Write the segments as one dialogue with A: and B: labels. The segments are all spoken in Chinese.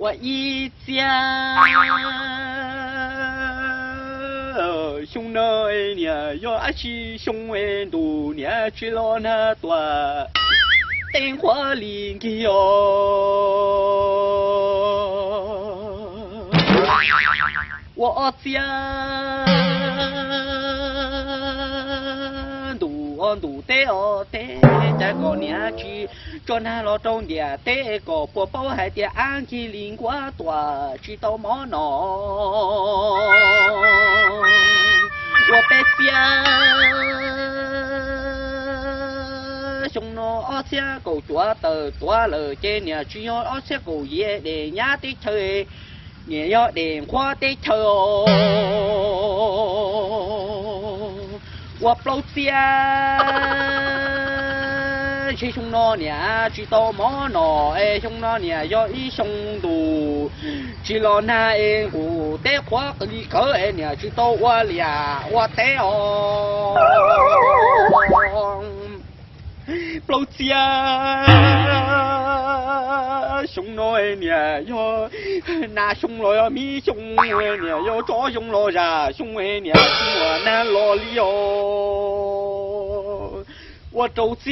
A: 我一家兄弟呢，要起兄弟多年去了那多，电话里给哟，我家đủ tế ở tế cha có nhà chi cho nên lo trong địa tế có bộ bao hai địa ăn chi liên quá tòa chỉ tao mỏ nọ我被家熊nó ở xe cầu chúa tờ tua lờ trên nhà chỉ ở xe cầu ye để nhà tí chơi nhà yo để khoa tí chơi 我不知是熊那年知道么喏？哎，熊那年要一熊多，知道那哎我得花个里口哎年知道我俩我得哦，不知熊那年要那熊了要米熊哎年要找熊了呀，熊哎年我那老里哦。 我走家，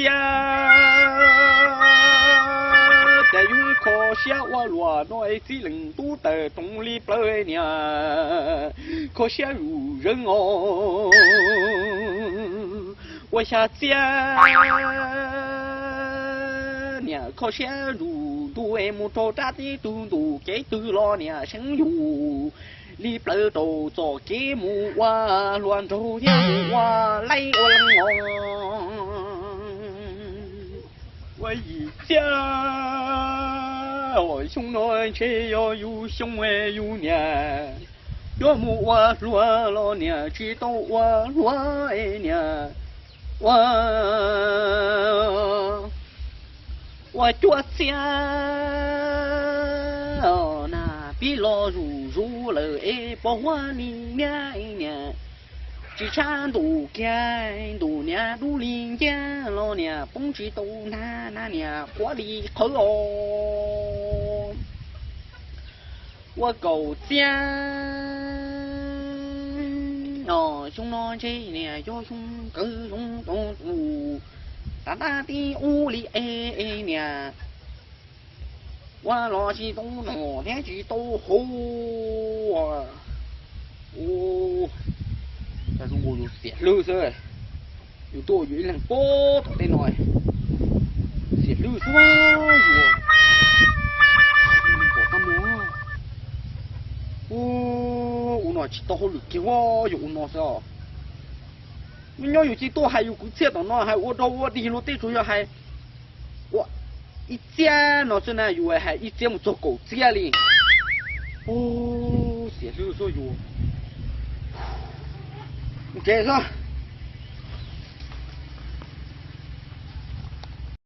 A: 在用靠下我罗内只能都得动力不呢，可下如人哦，我下家呢，可下如都爱木头扎的都给都了呢，生有。 你不都做节目哇，乱走天哇，来我我一家，我兄弟却要有兄哎有娘，要么我乱了娘，知道我乱哎娘，我做家那比老如了哎，不换你娘娘。 只差多干多年多零件老年蹦起都那年活里口哦，我狗家哦，兄弟这年要兄各种东西，大大的屋里哎年，我老是都弄天气都好啊，哦。 但是我有泄漏噻，有多余两包头的来，泄漏是吧？我干么？我拿起刀好绿的哇，有拿噻。人家有几多还有个车的呢，还我到我的路对主要还我一家那是呢有还一家么做狗家哩。哦，泄漏噻哟。 这个。